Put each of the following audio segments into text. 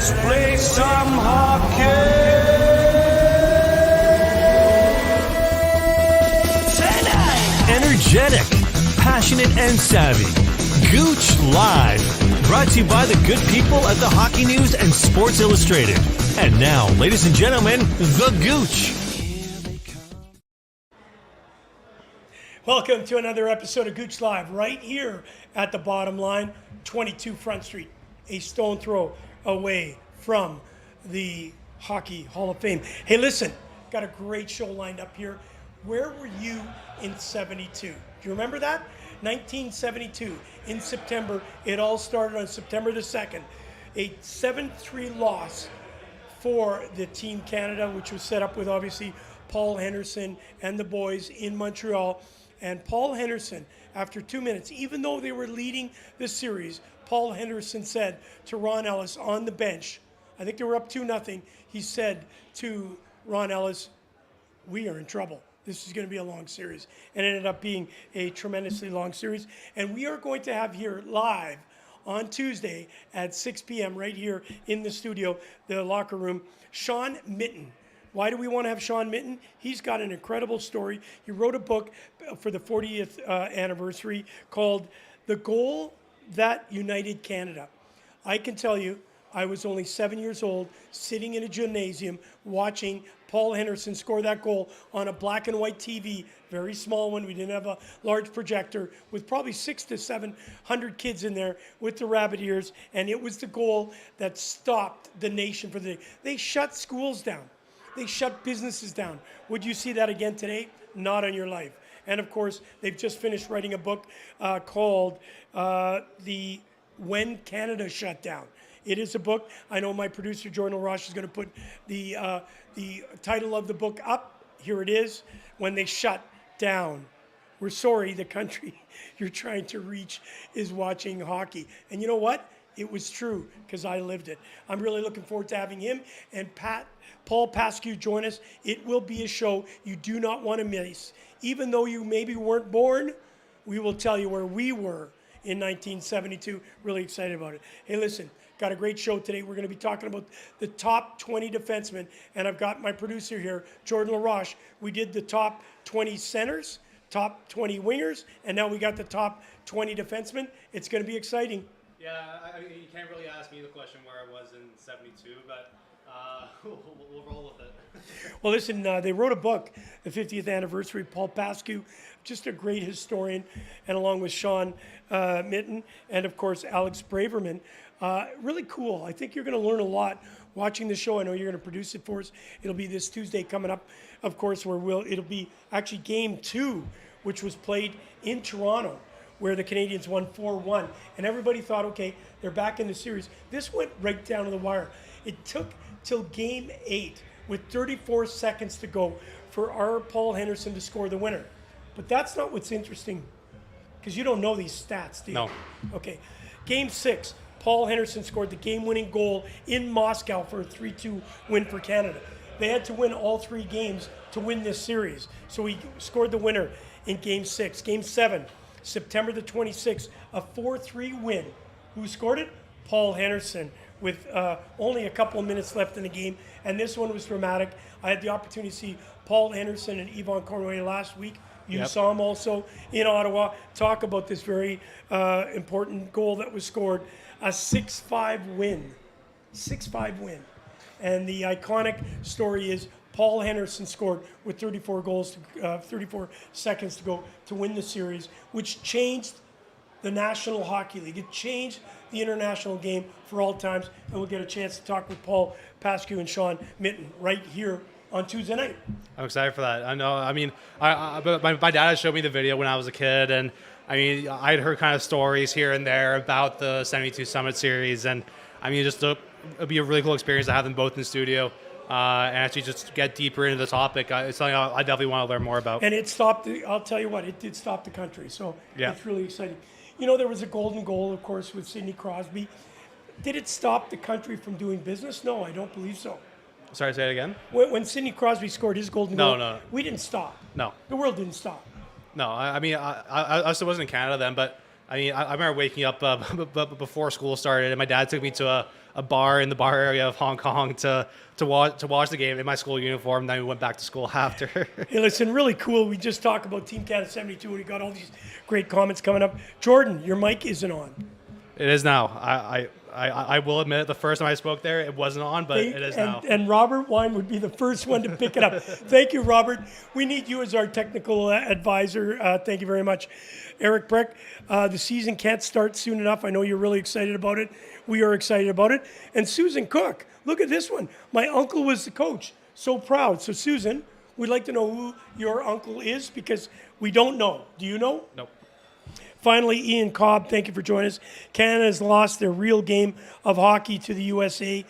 Let's play some hockey tonight. Energetic, passionate, and savvy. Gouche Live. Brought to you by the good people at the Hockey News and Sports Illustrated. And now, ladies and gentlemen, the Gouche. Welcome to another episode of Gouche Live, right here at the bottom line, 22 Front Street, a stone throw away from the Hockey Hall of Fame. Hey, listen, got a great show lined up here. Where were you in 72? Do you remember that? 1972, in September, it all started on September the 2nd. A 7-3 loss for the Team Canada, which was set up with obviously Paul Henderson and the boys in Montreal. And Paul Henderson, after 2 minutes, even though they were leading the series, Paul Henderson said to Ron Ellis on the bench, I think they were up 2-0, he said to Ron Ellis, we are in trouble. This is going to be a long series. And it ended up being a tremendously long series. And we are going to have here live on Tuesday at 6 p.m. right here in the studio, the locker room, Sean Mitten. Why do we want to have Sean Mitten? He's got an incredible story. He wrote a book for the 40th anniversary called The Goal That United Canada. I can tell you, I was only 7 years old, sitting in a gymnasium, watching Paul Henderson score that goal on a black and white TV, very small one. We didn't have a large projector, with probably 600 to 700 kids in there with the rabbit ears, and it was the goal that stopped the nation for the day. They shut schools down. They shut businesses down. Would you see that again today? Not on your life. And of course, they've just finished writing a book called the When Canada Shut Down. It is a book. I know my producer, Jordan LaRoche, is going to put the title of the book up. Here it is, When They Shut Down. We're sorry the country you're trying to reach is watching hockey. And you know what? It was true, because I lived it. I'm really looking forward to having him and Paul Pascu join us. It will be a show you do not want to miss. Even though you maybe weren't born, we will tell you where we were in 1972. Really excited about it. Hey, listen, got a great show today. We're going to be talking about the top 20 defensemen, and I've got my producer here, Jordan LaRoche. We did the top 20 centers, top 20 wingers, and now we got the top 20 defensemen. It's going to be exciting. Yeah, you can't really ask me the question where I was in 72, but we'll roll with it. Well, listen, they wrote a book, the 50th anniversary, Paul Pascu, just a great historian, and along with Sean Mitten, and of course, Alex Braverman. Really cool. I think you're going to learn a lot watching the show. I know you're going to produce it for us. It'll be this Tuesday coming up, of course, where it'll be actually game 2, which was played in Toronto, where the Canadians won 4-1. And everybody thought, okay, they're back in the series. This went right down to the wire. It took till game 8, with 34 seconds to go, for our Paul Henderson to score the winner. But that's not what's interesting, because you don't know these stats, do you? No. Okay. Game 6, Paul Henderson scored the game-winning goal in Moscow for a 3-2 win for Canada. They had to win all 3 games to win this series. So he scored the winner in Game 6. Game 7, September the 26th, a 4-3 win. Who scored it? Paul Henderson, with only a couple of minutes left in the game. And this one was dramatic. I had the opportunity to see Paul Henderson and Yvon Cornway last week. You saw him also in Ottawa. Talk about this very important goal that was scored. A 6-5 win. 6-5 win. And the iconic story is Paul Henderson scored with 34 seconds to go to win the series, which changed the National Hockey League. It changed the international game for all times. And we'll get a chance to talk with Paul Pascu and Sean Mitten right here on Tuesday night. I'm excited for that. I know. I mean, my dad showed me the video when I was a kid, and I mean, I'd heard kind of stories here and there about the 72 Summit Series, and I mean, it'd be a really cool experience to have them both in the studio and actually just get deeper into the topic. It's something I definitely want to learn more about. And it stopped. I'll tell you what, it did stop the country. So yeah. It's really exciting. You know, there was a golden goal, of course, with Sidney Crosby. Did it stop the country from doing business? No, I don't believe so. Sorry, say it again? When Sidney Crosby scored his golden goal, No. We didn't stop. No. The world didn't stop. No, I mean, I still wasn't in Canada then, but I mean, I remember waking up before school started, and my dad took me to a bar in the bar area of Hong Kong to watch the game in my school uniform. And then we went back to school after. Hey, listen, really cool. We just talked about Team Canada 72, and we got all these great comments coming up. Jordan, your mic isn't on. It is now. I will admit, the first time I spoke there, it wasn't on, but it is now. And Robert Wine would be the first one to pick it up. Thank you, Robert. We need you as our technical advisor. Thank you very much. Eric Breck, the season can't start soon enough. I know you're really excited about it. We are excited about it. And Susan Cook, look at this one. My uncle was the coach. So proud. So, Susan, we'd like to know who your uncle is because we don't know. Do you know? Nope. Finally, Ian Cobb, thank you for joining us. Canada has lost their real game of hockey to the USA.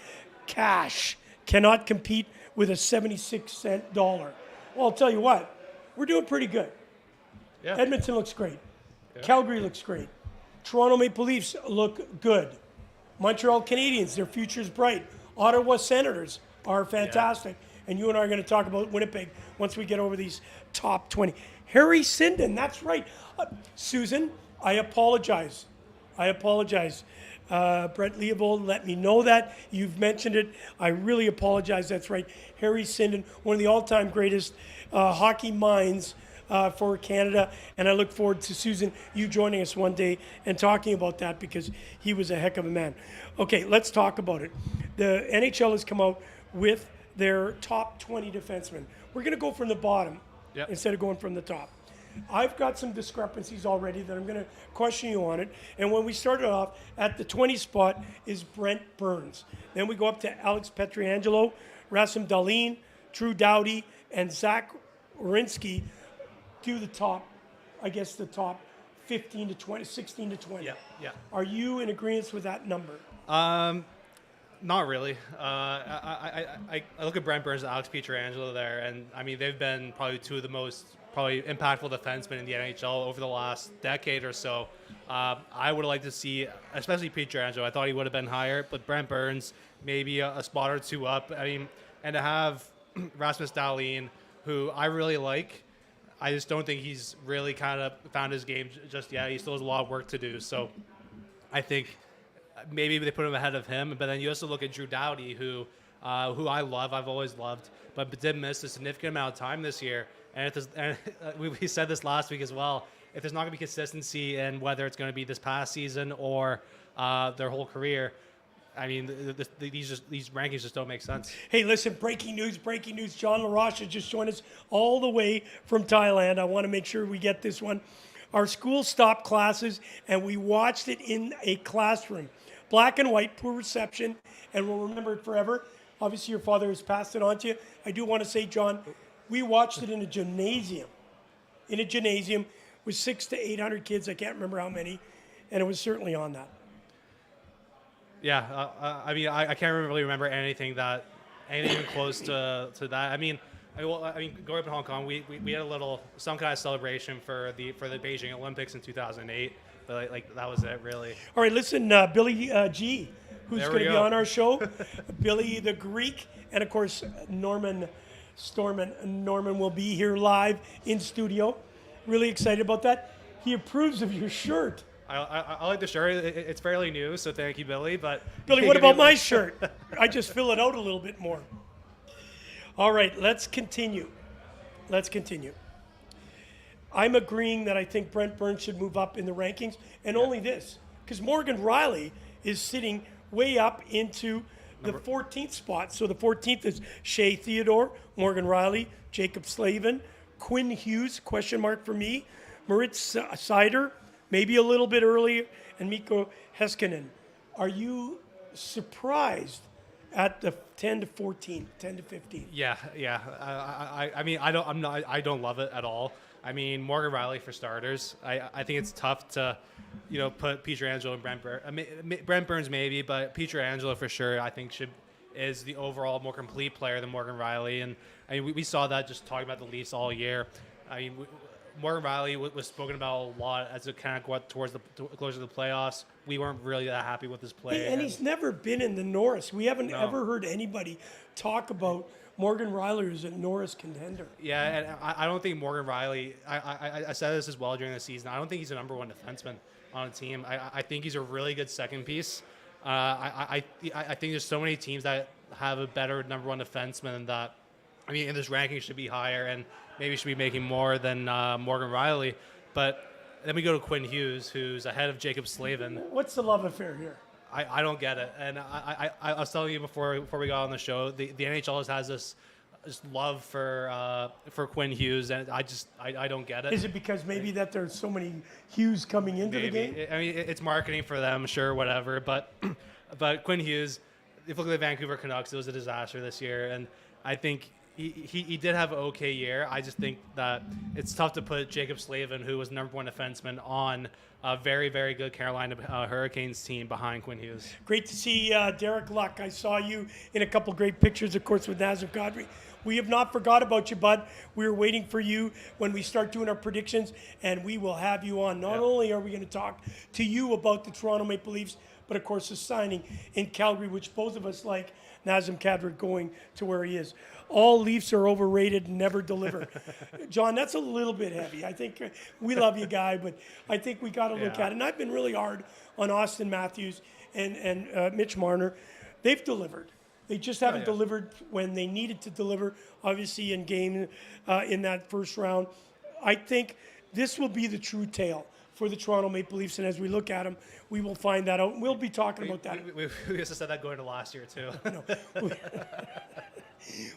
Cash cannot compete with a 76-cent dollar. Well, I'll tell you what, we're doing pretty good. Yeah. Edmonton looks great. Yeah. Calgary looks great. Toronto Maple Leafs look good. Montreal Canadiens, their future is bright. Ottawa Senators are fantastic. Yeah. And you and I are going to talk about Winnipeg once we get over these top 20. Harry Sinden, that's right. Susan, I apologize. Brett Leopold let me know that. You've mentioned it. I really apologize. That's right. Harry Sinden, one of the all-time greatest hockey minds for Canada. And I look forward to, Susan, you joining us one day and talking about that because he was a heck of a man. Okay, let's talk about it. The NHL has come out with their top 20 defensemen. We're going to go from the bottom instead of going from the top. I've got some discrepancies already that I'm going to question you on it. And when we started off, at the 20 spot is Brent Burns. Then we go up to Alex Pietrangelo, Rasmus Dahlin, Drew Doughty, and Zach Werenski do the top, I guess the top 15 to 20, 16 to 20. Yeah. Are you in agreement with that number? Not really. I look at Brent Burns and Alex Pietrangelo there, and I mean they've been probably two of the most impactful defensemen in the NHL over the last decade or so. I would like to see, especially Pietrangelo. I thought he would have been higher, but Brent Burns maybe a spot or two up. I mean, and to have Rasmus Dahlin, who I really like. I just don't think he's really kind of found his game just yet. He still has a lot of work to do. So I think maybe they put him ahead of him. But then you also look at Drew Doughty, who I love, I've always loved, but did miss a significant amount of time this year. And, we said this last week as well. If there's not going to be consistency in whether it's going to be this past season or their whole career, I mean, these rankings just don't make sense. Hey, listen, breaking news. John LaRoche has just joined us all the way from Thailand. I want to make sure we get this one. Our school stopped classes, and we watched it in a classroom. Black and white, poor reception, and we'll remember it forever. Obviously, your father has passed it on to you. I do want to say, John, we watched it in a gymnasium. With 600 to 800 kids. I can't remember how many, and it was certainly on that. Yeah, I mean, I can't really remember anything even close to that. I mean, growing up in Hong Kong, we had some kind of celebration for the Beijing Olympics in 2008, but like that was it, really. All right, listen, Billy G, who's going to be on our show, Billy the Greek, and of course Norman Storman. Norman will be here live in studio. Really excited about that. He approves of your shirt. I like the shirt. It's fairly new, so thank you, Billy. But Billy, what about my shirt? I just fill it out a little bit more. All right, let's continue. I'm agreeing that I think Brent Burns should move up in the rankings, and only this, because Morgan Reilly is sitting way up into the 14th spot. So the 14th is Shea Theodore, Morgan Reilly, Jacob Slavin, Quinn Hughes, question mark for me, Moritz Seider, maybe a little bit earlier, and Mikko Heiskanen. Are you surprised at the 10 to 14, 10 to 15? Yeah. I mean, I don't love it at all. I mean, Morgan Reilly for starters. I think it's tough to, put Pietrangelo and Brent Burns. Brent Burns maybe, but Pietrangelo for sure. I think is the overall more complete player than Morgan Reilly, and I mean we saw that just talking about the Leafs all year. I mean. Morgan Reilly was spoken about a lot as it kind of got closer to the playoffs. We weren't really that happy with his play. And he's never been in the Norris. We haven't ever heard anybody talk about Morgan Reilly as a Norris contender. Yeah, and I don't think Morgan Reilly, I said this as well during the season, I don't think he's a number one defenseman on a team. I think he's a really good second piece. I think there's so many teams that have a better number one defenseman than that. I mean, in this ranking should be higher and maybe should be making more than Morgan Reilly. But then we go to Quinn Hughes, who's ahead of Jacob Slavin. What's the love affair here? I don't get it. And I was telling you before we got on the show, the NHL just has this love for Quinn Hughes, and I don't get it. Is it because maybe that there's so many Hughes coming into the game? I mean, it's marketing for them, sure, whatever. But Quinn Hughes, if you look at the Vancouver Canucks, it was a disaster this year, and I think he did have an okay year. I just think that it's tough to put Jacob Slavin, who was number one defenseman, on a very, very good Carolina Hurricanes team behind Quinn Hughes. Great to see Derek Luck. I saw you in a couple great pictures, of course, with Nazem Kadri. We have not forgot about you, bud. We are waiting for you when we start doing our predictions, and we will have you on. Not only are we going to talk to you about the Toronto Maple Leafs, but of course the signing in Calgary, which both of us like, Nazem Kadri going to where he is. All Leafs are overrated and never deliver. John, that's a little bit heavy. I think we love you, guy, but I think we got to look at it. And I've been really hard on Austin Matthews and Mitch Marner. They've delivered. They just haven't delivered when they needed to deliver, obviously in game in that first round. I think this will be the true tale for the Toronto Maple Leafs, and as we look at them, we will find that out. We'll be talking about that. We also said that going to last year, too.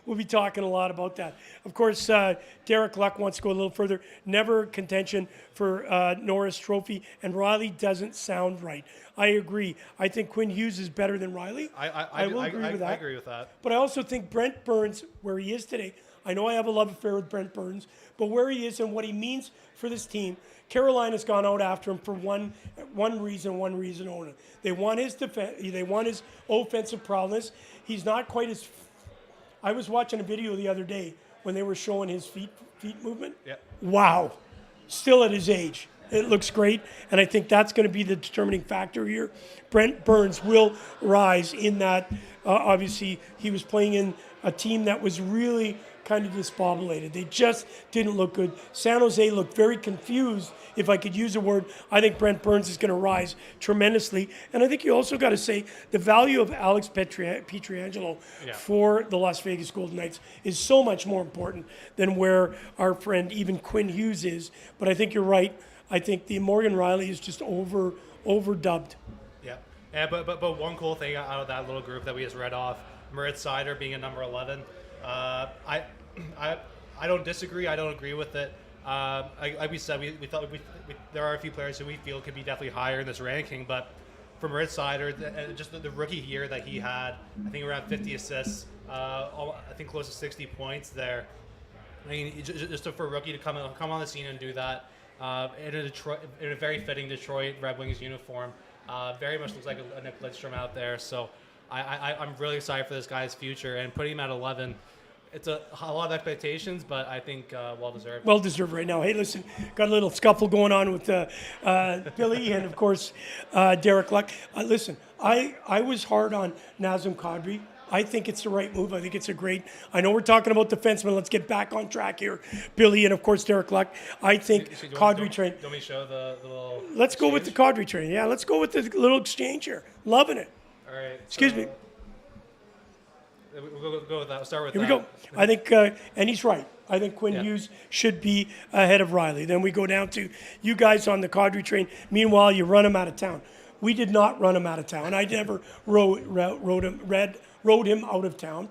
We'll be talking a lot about that. Of course, Derek Luck wants to go a little further. Never contention for Norris Trophy, and Reilly doesn't sound right. I agree. I think Quinn Hughes is better than Reilly. I will agree with that. I agree with that. But I also think Brent Burns, where he is today, I know I have a love affair with Brent Burns, but where he is and what he means for this team, Carolina's gone out after him for one reason only. They want his defense. They want his offensive prowess. He's not quite as. I was watching a video the other day when they were showing his feet movement. Yep. Wow, still at his age, it looks great, and I think that's going to be the determining factor here. Brent Burns will rise in that. Obviously, he was playing in a team that was really kind of discombobulated. They just didn't look good. San Jose looked very confused, if I could use a word. I think Brent Burns is going to rise tremendously. And I think you also got to say the value of Alex Pietrangelo for the Las Vegas Golden Knights is so much more important than where our friend even Quinn Hughes is. But I think you're right. I think the Morgan Reilly is just overdubbed. Yeah, but one cool thing out of that little group that we just read off, Moritz Seider being a number 11. I don't disagree. I don't agree with it. Like we said, we thought there are a few players who we feel could be definitely higher in this ranking, but for Moritz Seider, just the rookie year that he had, I think around 50 assists, I think close to 60 points there. I mean, just for a rookie to come on the scene and do that in a very fitting Detroit Red Wings uniform, very much looks like a Nick Lidstrom out there. So I'm really excited for this guy's future, and putting him at 11. It's a lot of expectations, but I think well-deserved. Well-deserved right now. Hey, listen, got a little scuffle going on with Billy and, of course, Derek Luck. Listen, I was hard on Nazem Kadri. I think it's the right move. I think it's a great – I know we're talking about defensemen. Let's get back on track here. Billy and, of course, Derek Luck. I think Kadri train – Don't we show the little – Let's go with the Kadri train. Yeah, let's go with the little exchange here. Loving it. All right. Excuse me. We'll go with that. We'll start with Here that. we go. I think, and he's right. I think Quinn Hughes should be ahead of Reilly. Then we go down to you guys on the Kadri train. Meanwhile, you run him out of town. We did not run him out of town. I never rode him out of town.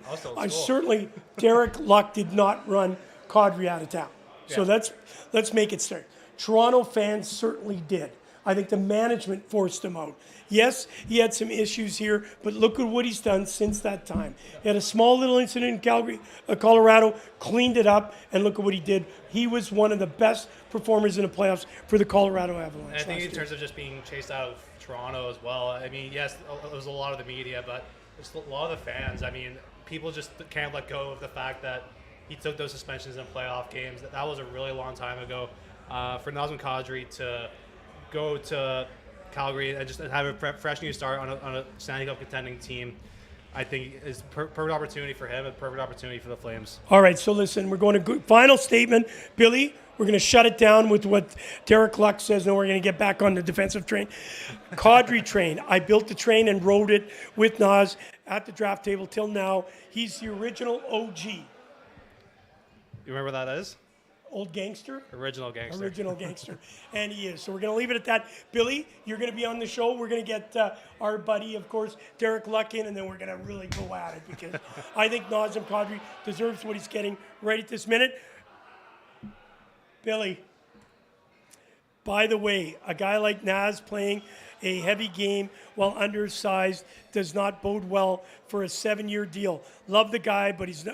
Certainly, Derek Luck did not run Kadri out of town. So let's make it start. Toronto fans certainly did. I think the management forced him out. Yes, he had some issues here, but look at what he's done since that time. He had a small little incident in Calgary, Colorado, cleaned it up, and look at what he did. He was one of the best performers in the playoffs for the Colorado Avalanche. And I think in terms of just being chased out of Toronto as well, I mean, yes, it was a lot of the media, but it's a lot of the fans. I mean, people just can't let go of the fact that he took those suspensions in playoff games. That was a really long time ago. For Nazem Kadri to go to Calgary and just have a fresh new start on a Stanley Cup contending team, I think is perfect opportunity for him and perfect opportunity for the Flames. All right, so listen, we're going to final statement. Billy, We're going to shut it down with what Derek Luck says, and we're going to get back on the defensive train. Kadri train. I built the train and rode it with Nas at the draft table till now. He's the original OG. You remember what that is? Old gangster? Original gangster. Original gangster. And he is. So we're going to leave it at that. Billy, you're going to be on the show. We're going to get our buddy, of course, Derek Luck in, and then we're going to really go at it because I think Nazem Kadri deserves what he's getting right at this minute. Billy, by the way, a guy like Naz playing a heavy game while undersized does not bode well for a 7-year deal. Love the guy, but he's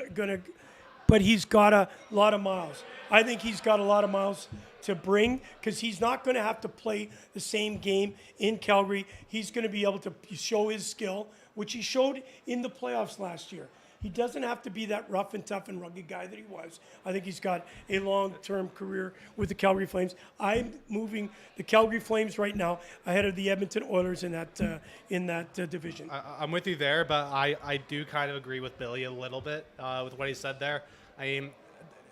got a lot of miles. I think he's got a lot of miles to bring because he's not going to have to play the same game in Calgary. He's going to be able to show his skill, which he showed in the playoffs last year. He doesn't have to be that rough and tough and rugged guy that he was. I think he's got a long-term career with the Calgary Flames. I'm moving the Calgary Flames right now ahead of the Edmonton Oilers in that division. I'm with you there, but I do kind of agree with Billy a little bit with what he said there. I mean,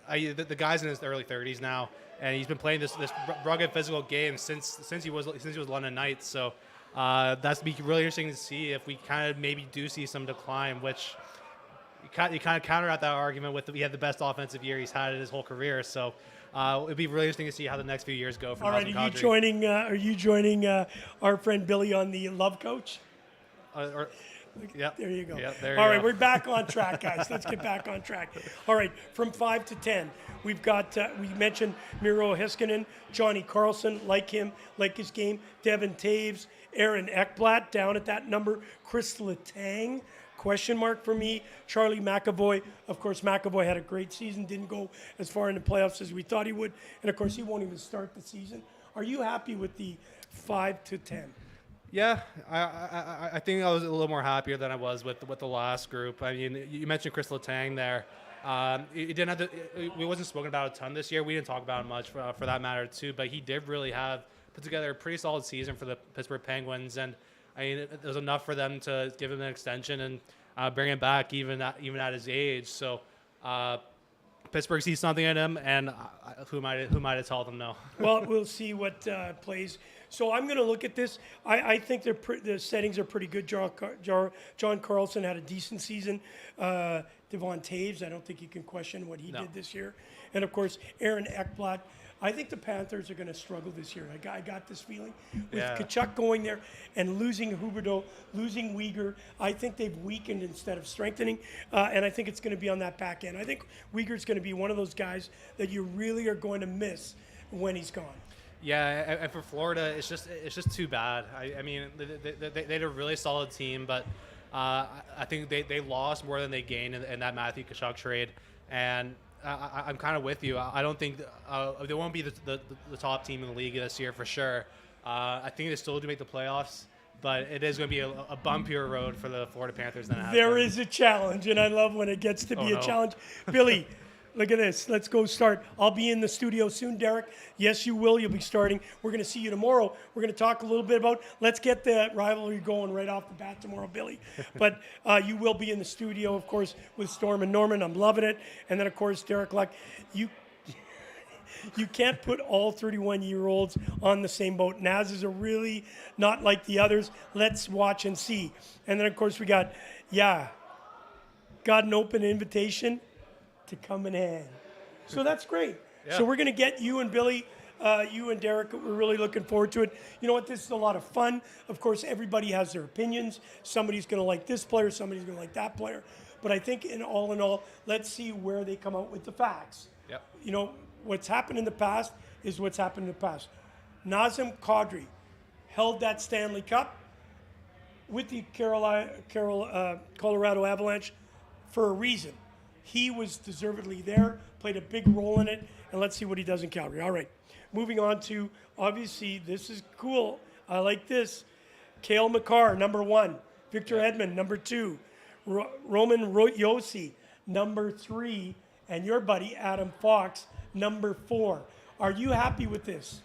the guy's in his early 30s now, and he's been playing this rugged physical game since he was London Knights. So that's be really interesting to see if we kind of maybe do see some decline, which. You kind of counter out that argument with he had the best offensive year he's had in his whole career. So it'd be really interesting to see how the next few years go for Nazem Kadri. Are you joining our friend Billy on the love coach? Yep. There you go. Yep, there All you right, go. we're back on track, guys. Let's get back on track. All right, from 5 to 10, we've got, we mentioned Miro Heiskanen, Johnny Carlson, like him, like his game, Devin Taves, Aaron Ekblad down at that number, Chris Letang, question mark for me, Charlie Mcavoy. Of course, Mcavoy had a great season, didn't go as far in the playoffs as we thought he would, and of course, he won't even start the season. Are you happy with the 5 to 10? Yeah, I think I was a little more happier than I was with the last group. I mean, you mentioned Chris Letang there. It didn't have to. We wasn't spoken about a ton this year. We didn't talk about it much for that matter too. But he did really have put together a pretty solid season for the Pittsburgh Penguins, and I mean, it was enough for them to give him an extension and bring him back even at his age. So Pittsburgh sees something in him, and who am I to tell them no? Well, we'll see what plays. So I'm going to look at this. I think the settings are pretty good. John Carlson had a decent season. Devon Taves, I don't think you can question what he did this year. And, of course, Aaron Ekblad. I think the Panthers are going to struggle this year. I got this feeling. With Tkachuk going there and losing Huberdeau, losing Uyghur, I think they've weakened instead of strengthening, and I think it's going to be on that back end. I think Uyghur's going to be one of those guys that you really are going to miss when he's gone. Yeah, and for Florida, it's just too bad. I mean, they had a really solid team, but I think they lost more than they gained in that Matthew Tkachuk trade, and I'm kind of with you. I don't think they won't be the top team in the league this year for sure. I think they still do make the playoffs, but it is going to be a bumpier road for the Florida Panthers than it has There been. is a challenge, and I love when it gets to be a challenge. Billy, look at this. Let's go start. I'll be in the studio soon, Derek. Yes, you will. You'll be starting. We're going to see you tomorrow. We're going to talk a little bit about, let's get the rivalry going right off the bat tomorrow, Billy. But you will be in the studio, of course, with Storm and Norman. I'm loving it. And then, of course, Derek Luck. You can't put all 31-year-olds on the same boat. Naz is really not like the others. Let's watch and see. And then, of course, we got an open invitation to come in hand. So that's great. Yeah. So we're going to get you and Billy, you and Derek. We're really looking forward to it. You know what? This is a lot of fun. Of course, everybody has their opinions. Somebody's going to like this player. Somebody's going to like that player. But I think in all, let's see where they come out with the facts. Yep. You know, what's happened in the past is what's happened in the past. Nazem Kadri held that Stanley Cup with the Colorado Avalanche for a reason. He was deservedly there, played a big role in it, and let's see what he does in Calgary. All right, moving on to, obviously, this is cool. I like this. Kale Mccarr, number 1. Victor Hedman, number 2. Roman Yossi, number 3. And your buddy, Adam Fox, number 4. Are you happy with this?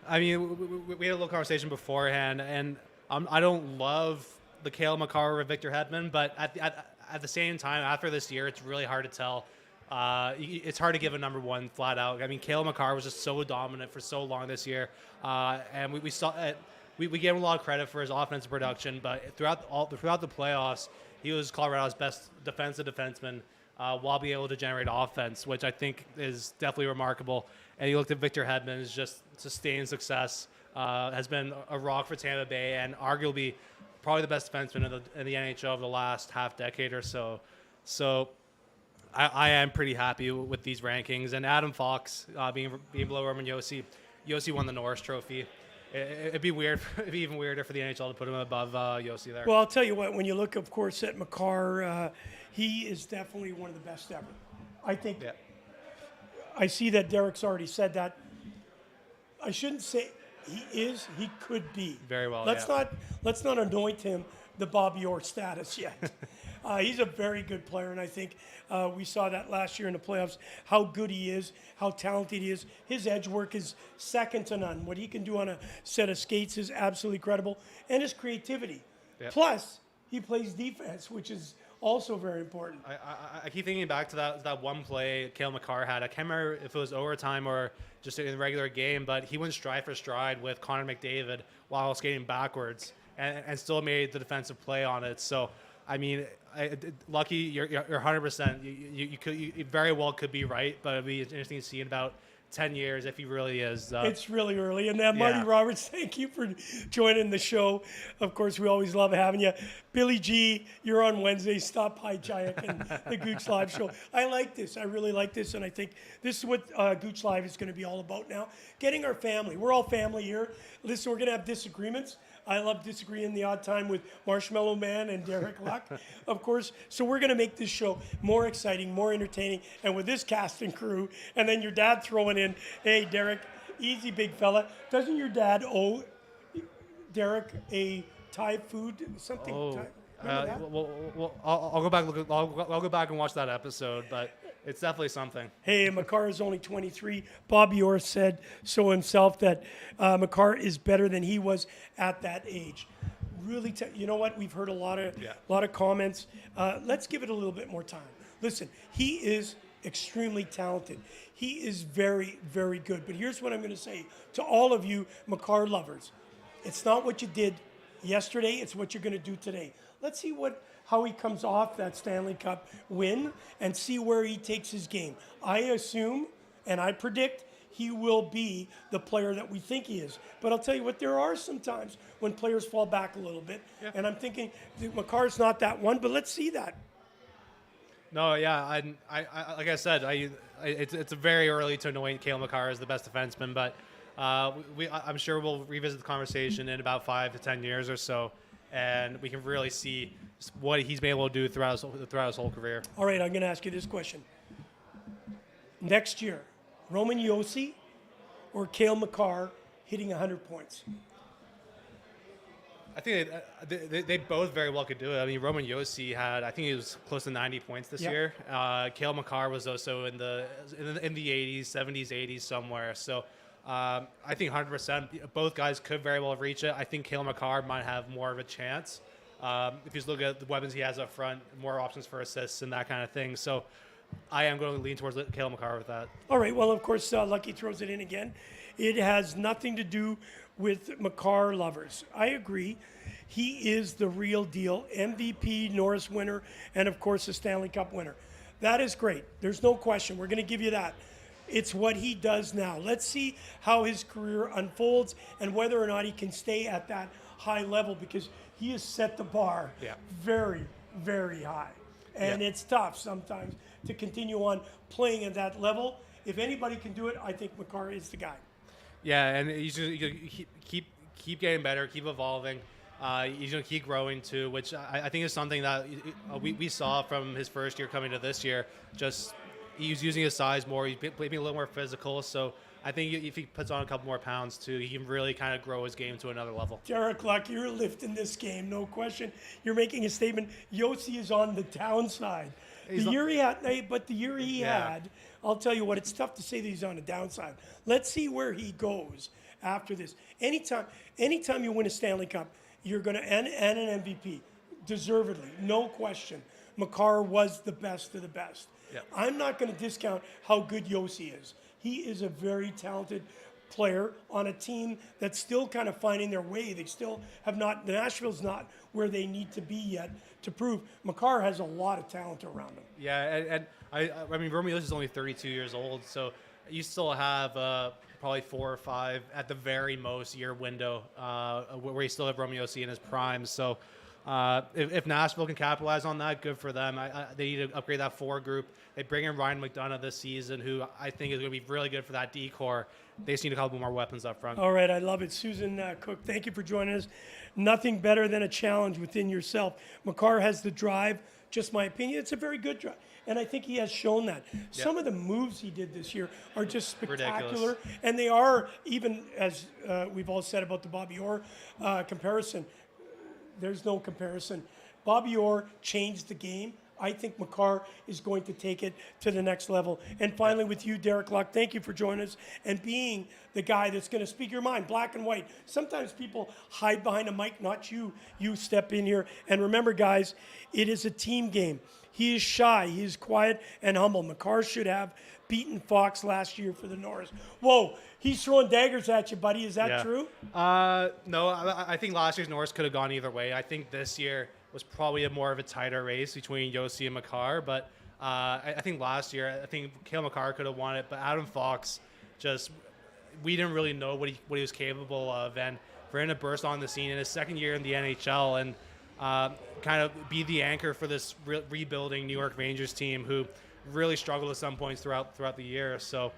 I mean, we had a little conversation beforehand, and I don't love the Kale Mccarr or Victor Hedman, but at the same time, after this year, it's really hard to tell It's hard to give a number one flat out. I mean, Kale Mccarr was just so dominant for so long this year, and we saw we gave him a lot of credit for his offensive production. But throughout the playoffs, he was Colorado's best defensive defenseman while being able to generate offense, which I think is definitely remarkable. And you looked at Victor Hedman's just sustained success, has been a rock for Tampa Bay, and arguably probably the best defenseman in the NHL of the last half decade or so. So I am pretty happy with these rankings. And Adam Fox being below Roman Yossi. Yossi won the Norris Trophy. It'd be weird. It'd be even weirder for the NHL to put him above Yossi there. Well, I'll tell you what. When you look, of course, at Mccarr, he is definitely one of the best ever. I think. Yeah. I see that Derek's already said that. I shouldn't say he is. He could be. Very well. Let's not anoint him the Bobby Orr status yet. He's a very good player, and I think we saw that last year in the playoffs, how good he is, how talented he is. His edge work is second to none. What he can do on a set of skates is absolutely credible, and his creativity. Yep. Plus, he plays defense, which is also very important. I keep thinking back to that one play Kale Mccarr had. I can't remember if it was overtime or just in the regular game, but he went stride for stride with Connor McDavid while skating backwards and still made the defensive play on it. So, I mean, lucky you're 100%. You very well could be right, but it'd be interesting to see in about 10 years if he really is. It's really early. And Marty Roberts, thank you for joining the show. Of course, we always love having you. Billy G, you're on Wednesday. Stop hijacking the Gouche Live show. I like this. I really like this. And I think this is what Gouche Live is going to be all about now. Getting our family. We're all family here. Listen, we're going to have disagreements. I love disagreeing the odd time with Marshmallow Man and Derek Luck, of course. So we're going to make this show more exciting, more entertaining, and with this cast and crew, and then your dad throwing in, hey, Derek, easy, big fella. Doesn't your dad owe Derek a Thai food, something? Oh, Thai? well, I'll go back. I'll go back and watch that episode, but it's definitely something. Hey, Mccarr is only 23. Bobby Orr said so himself that Mccarr is better than he was at that age. Really, you know what? We've heard a lot of comments. Let's give it a little bit more time. Listen, he is extremely talented. He is very, very good. But here's what I'm going to say to all of you Mccarr lovers. It's not what you did yesterday. It's what you're going to do today. Let's see how he comes off that Stanley Cup win and see where he takes his game. I assume and I predict he will be the player that we think he is. But I'll tell you what, there are some times when players fall back a little bit. Yeah. And I'm thinking Mccarr's not that one, but let's see that. No, yeah, I like I said, it's very early to anoint Kale Mccarr as the best defenseman, but I'm sure we'll revisit the conversation in about 5 to 10 years or so, and we can really see what he's been able to do throughout his whole career. All right, I'm going to ask you this question. Next year, Roman Yossi or Kale Mccarr hitting 100 points? I think they both very well could do it. I mean, Roman Yossi had, I think he was close to 90 points this year. Kale Mccarr was also in the 80s, 70s, 80s somewhere. So I think 100%, both guys could very well reach it. I think Kale Mccarr might have more of a chance. If you just look at the weapons he has up front, more options for assists and that kind of thing. So I am going to lean towards Kale Mccarr with that. All right. Well, of course, Lucky throws it in again. It has nothing to do with Mccarr lovers. I agree. He is the real deal. MVP, Norris winner, and, of course, the Stanley Cup winner. That is great. There's no question. We're going to give you that. It's what he does now. Let's see how his career unfolds and whether or not he can stay at that high level, because he has set the bar very, very high. And it's tough sometimes to continue on playing at that level. If anybody can do it, I think Mccarr is the guy. Yeah, and he's going to keep getting better, keep evolving. He's going to keep growing too, which I think is something that we saw from his first year coming to this year. Just he's using his size more. He's being a little more physical. So I think if he puts on a couple more pounds too, he can really kind of grow his game to another level. Derek Luck, you're lifting this game, no question. You're making a statement. Yossi is on the downside. The year he had, I'll tell you what, it's tough to say that he's on the downside. Let's see where he goes after this. Anytime you win a Stanley Cup, you're going to and an MVP, deservedly, no question. Mccarr was the best of the best. Yep. I'm not going to discount how good Yossi is. He is a very talented player on a team that's still kind of finding their way. They still have not, Nashville's not where they need to be yet to prove. Mccarr has a lot of talent around him. Yeah, and I mean, Romeo is only 32 years old, so you still have probably 4 or 5 at the very most year window where you still have Romeo in his prime. So if Nashville can capitalize on that, good for them. They need to upgrade that 4 group. They bring in Ryan McDonough this season, who I think is going to be really good for that D-core. They just need a couple more weapons up front. All right, I love it. Susan Cook, thank you for joining us. Nothing better than a challenge within yourself. Mccarr has the drive, just my opinion. It's a very good drive, and I think he has shown that. Yep. Some of the moves he did this year are just spectacular, ridiculous. And they are, even as we've all said about the Bobby Orr comparison, there's no comparison. Bobby Orr changed the game. I think Mccarr is going to take it to the next level. And finally, with you, Derek Luck, thank you for joining us and being the guy that's going to speak your mind, black and white. Sometimes people hide behind a mic, not you. You step in here. And remember, guys, it is a team game. He is shy. He is quiet and humble. Mccarr should have beaten Fox last year for the Norris. Whoa, he's throwing daggers at you, buddy. Is that true? No, I think last year's Norris could have gone either way. I think this year was probably more of a tighter race between Yossi and Mccarr, but I think last year, I think Kale Mccarr could have won it, but Adam Fox we didn't really know what he was capable of, and for him to burst on the scene in his second year in the NHL and kind of be the anchor for this rebuilding New York Rangers team who really struggled at some points throughout the year. So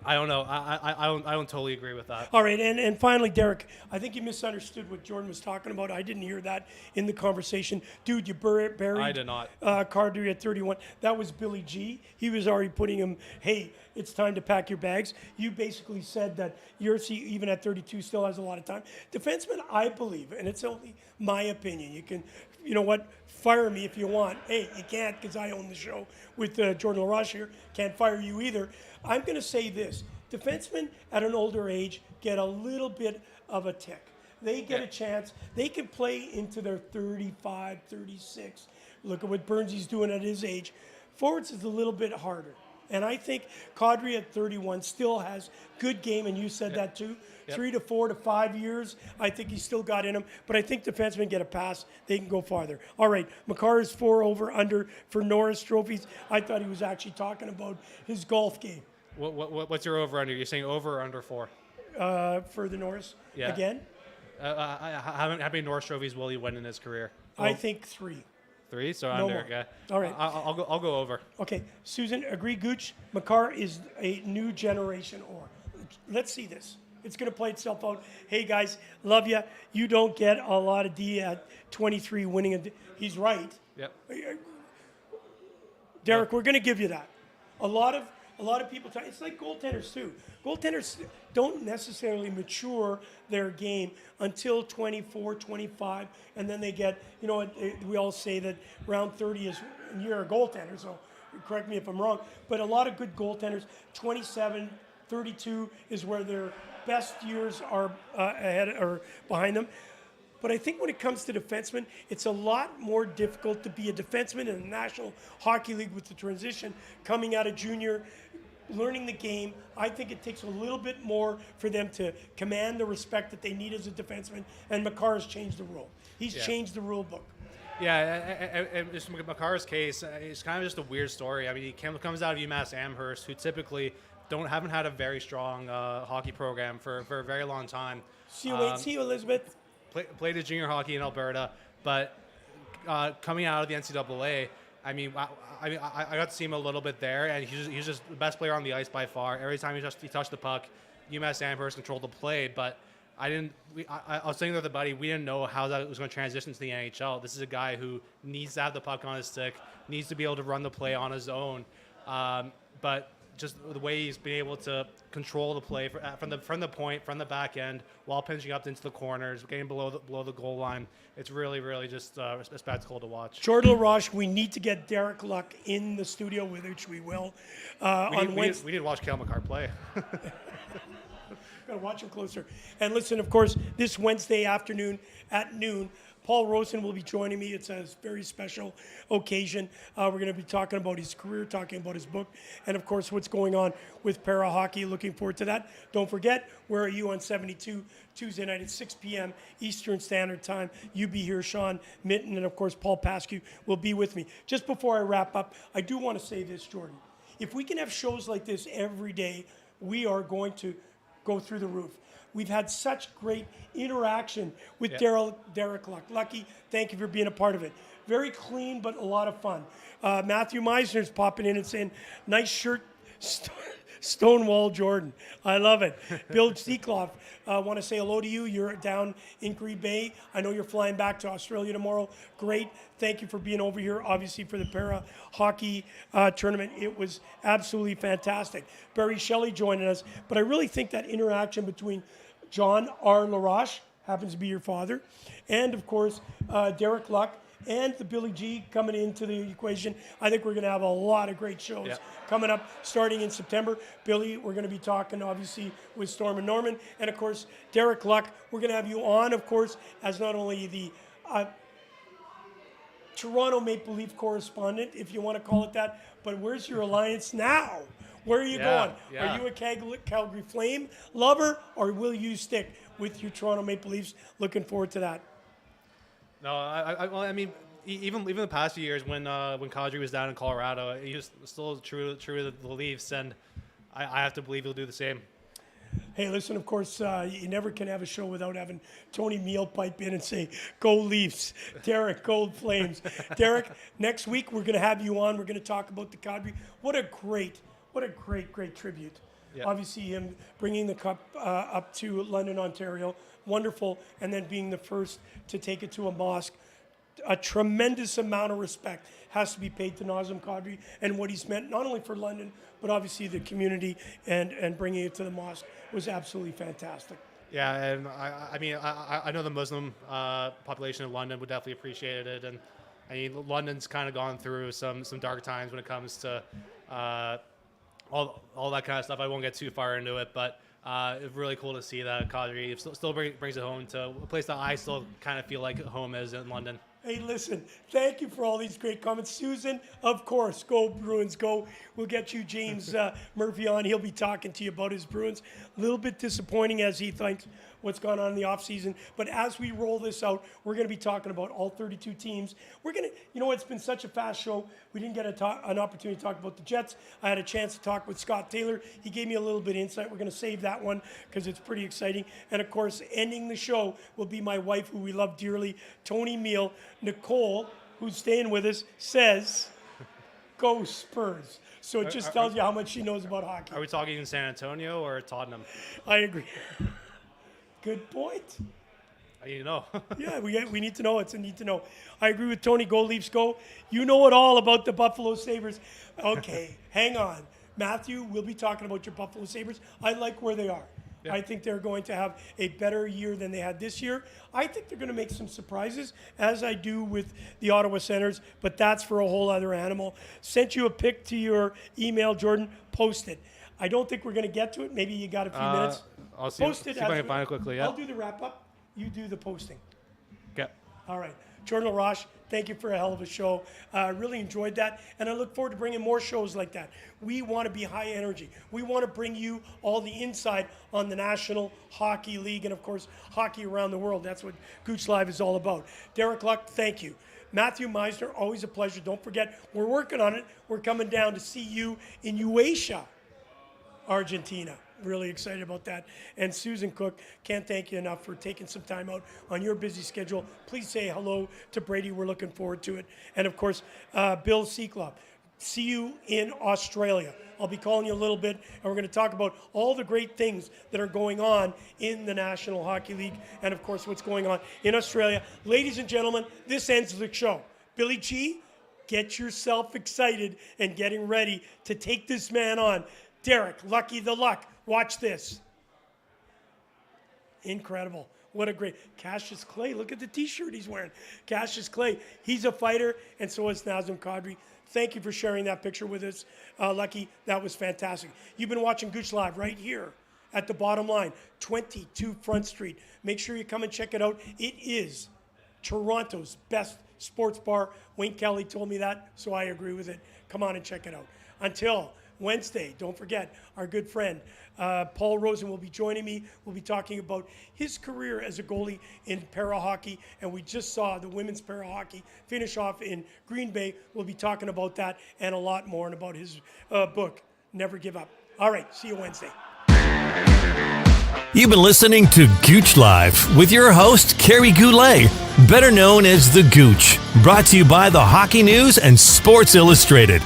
I don't know. I don't totally agree with that. All right, and finally, Derek, I think you misunderstood what Jordan was talking about. I didn't hear that in the conversation. Dude, you buried I did not. Cardry at 31. That was Billy G. He was already putting him, hey, it's time to pack your bags. You basically said that Yossi, even at 32, still has a lot of time. Defenseman, I believe, and it's only my opinion. You can, you know what, fire me if you want. Hey, you can't because I own the show with Jordan LaRoche here. Can't fire you either. I'm going to say this. Defensemen at an older age get a little bit of a tick. They get a chance. They can play into their 35, 36. Look at what Burnsy's doing at his age. Forwards is a little bit harder. And I think Kadri at 31 still has good game, and you said that too. 3 to 4 to 5 years, I think he's still got in him. But I think defensemen get a pass. They can go farther. All right, Mccarr is 4 over under for Norris Trophies. I thought he was actually talking about his golf game. What's your over under? You're saying over or under 4? For the Norris? Yeah. Again? How many Norris Trophies will he win in his career? I think 3. 3, so No under. more. Okay. All right. I'll go over. Okay, Susan, agree, Gouche? Mccarr is a new generation or. Let's see this. It's going to play itself out. Hey, guys, love you. You don't get a lot of D at 23 winning. He's right. Yep. Derek, we're going to give you that. A lot of people talk. It's like goaltenders too. Goaltenders don't necessarily mature their game until 24, 25, and then they get. You know, we all say that round 30 is you're a goaltender. So correct me if I'm wrong. But a lot of good goaltenders, 27, 32 is where their best years are ahead or behind them. But I think when it comes to defensemen, it's a lot more difficult to be a defenseman in the National Hockey League with the transition coming out of junior, learning the game. I think it takes a little bit more for them to command the respect that they need as a defenseman, and Mccarr has changed the rule. He's changed the rule book. Yeah, and just Mccarr's case, it's kind of just a weird story. I mean, he comes out of UMass Amherst, who typically haven't had a very strong hockey program for a very long time. See you, Elizabeth. Played his junior hockey in Alberta, but coming out of the NCAA, I got to see him a little bit there, and he's just the best player on the ice by far. Every time he touched the puck, UMass Amherst controlled the play, but I was saying with a buddy, we didn't know how that was going to transition to the NHL. This is a guy who needs to have the puck on his stick, needs to be able to run the play on his own, but just the way he's been able to control the play from the point, from the back end, while pinching up into the corners, getting below the goal line. It's really, really just a spectacle to watch. Jordan LaRoche, we need to get Derek Luck in the studio, with which we will. We need to watch Kale Mccarrr play. Got to watch him closer. And listen, of course, this Wednesday afternoon at noon, Paul Rosen will be joining me. It's a very special occasion. We're going to be talking about his career, talking about his book, and of course what's going on with para hockey. Looking forward to that. Don't forget, Where Are You on 72 Tuesday night at 6 p.m. Eastern Standard Time. You be here, Sean Minton, and of course Paul Pascu will be with me. Just before I wrap up, I do want to say this, Jordan. If we can have shows like this every day, we are going to go through the roof. We've had such great interaction with Derek Luck. Lucky, thank you for being a part of it. Very clean, but a lot of fun. Matthew Meisner's popping in and saying, nice shirt, Stonewall Jordan. I love it. Bill Seekloff, want to say hello to you. You're down in Green Bay. I know you're flying back to Australia tomorrow. Great. Thank you for being over here, obviously, for the para hockey tournament. It was absolutely fantastic. Barry Shelley joining us. But I really think that interaction between John R. LaRoche, happens to be your father, and, of course, Derek Luck, and the Billy G coming into the equation. I think we're going to have a lot of great shows coming up starting in September. Billy, we're going to be talking, obviously, with Storm and Norman. And, of course, Derek Luck, we're going to have you on, of course, as not only the Toronto Maple Leaf correspondent, if you want to call it that, but where's your alliance now? Where are you going? Yeah. Are you a Calgary Flame lover, or will you stick with your Toronto Maple Leafs? Looking forward to that. No, I mean, even the past few years when Kadri was down in Colorado, he was still true to the Leafs, and I have to believe he'll do the same. Hey, listen, of course, you never can have a show without having Tony Meal pipe in and say, go Leafs. Derek, Gold Flames. Derek, next week we're going to have you on. We're going to talk about the Kadri. What a great tribute. Yeah. Obviously, him bringing the cup up to London, Ontario. Wonderful. And then being the first to take it to a mosque. A tremendous amount of respect has to be paid to Nazem Kadri and what he's meant, not only for London, but obviously the community, and bringing it to the mosque was absolutely fantastic. Yeah, and I mean, I know the Muslim population of London would definitely appreciate it. And I mean, London's kind of gone through some dark times when it comes to all that kind of stuff. I won't get too far into it, but it's really cool to see that Kadri still brings it home to a place that I still kind of feel like home is in London. Hey, listen, thank you for all these great comments. Susan, of course, go Bruins, go. We'll get you James Murphy on. He'll be talking to you about his Bruins. A little bit disappointing as he thinks what's gone on in the offseason. But as we roll this out, we're going to be talking about all 32 teams. We're going to, you know, it's been such a fast show. We didn't get an opportunity to talk about the Jets. I had a chance to talk with Scott Taylor. He gave me a little bit of insight. We're going to save that one because it's pretty exciting. And, of course, ending the show will be my wife, who we love dearly, Tony Meal. Nicole, who's staying with us, says, go Spurs. So it just tells you how much she knows about hockey. Are we talking in San Antonio or Tottenham? I agree. Good point. You know. Yeah, we need to know. It's a need to know. I agree with Tony. Go Leafs, go. You know it all about the Buffalo Sabres. Okay, hang on. Matthew, we'll be talking about your Buffalo Sabres. I like where they are. Yeah. I think they're going to have a better year than they had this year. I think they're going to make some surprises, as I do with the Ottawa Senators, but that's for a whole other animal. Sent you a pic to your email, Jordan. Post it. I don't think we're going to get to it. Maybe you got a few minutes. I'll see if I can find it quickly. Yeah. I'll do the wrap-up. You do the posting. Okay. All right. Jordan LaRoche, thank you for a hell of a show. I really enjoyed that, and I look forward to bringing more shows like that. We want to be high energy. We want to bring you all the insight on the National Hockey League and, of course, hockey around the world. That's what Gouche Live is all about. Derek Luck, thank you. Matthew Meisner, always a pleasure. Don't forget, we're working on it. We're coming down to see you in Uesca, Argentina. Really excited about that. And Susan Cook, can't thank you enough for taking some time out on your busy schedule. Please say hello to Brady. We're looking forward to it. And, of course, Bill Seekloff. See you in Australia. I'll be calling you a little bit, and we're going to talk about all the great things that are going on in the National Hockey League and, of course, what's going on in Australia. Ladies and gentlemen, this ends the show. Billy G, get yourself excited and getting ready to take this man on. Derek, Lucky the Luck. Watch this. Incredible. What a great Cassius Clay. Look at the T-shirt he's wearing. Cassius Clay. He's a fighter, and so is Nazem Kadri. Thank you for sharing that picture with us, Lucky. That was fantastic. You've been watching Gouche Live right here at the bottom line, 22 Front Street. Make sure you come and check it out. It is Toronto's best sports bar. Wayne Kelly told me that, so I agree with it. Come on and check it out. Until Wednesday, don't forget, our good friend Paul Rosen will be joining me. We'll be talking about his career as a goalie in para-hockey, and we just saw the women's para-hockey finish off in Green Bay. We'll be talking about that and a lot more, and about his book, Never Give Up. All right, see you Wednesday. You've been listening to Gouche Live with your host, Kerry Goulet, better known as The Gouche, brought to you by the Hockey News and Sports Illustrated.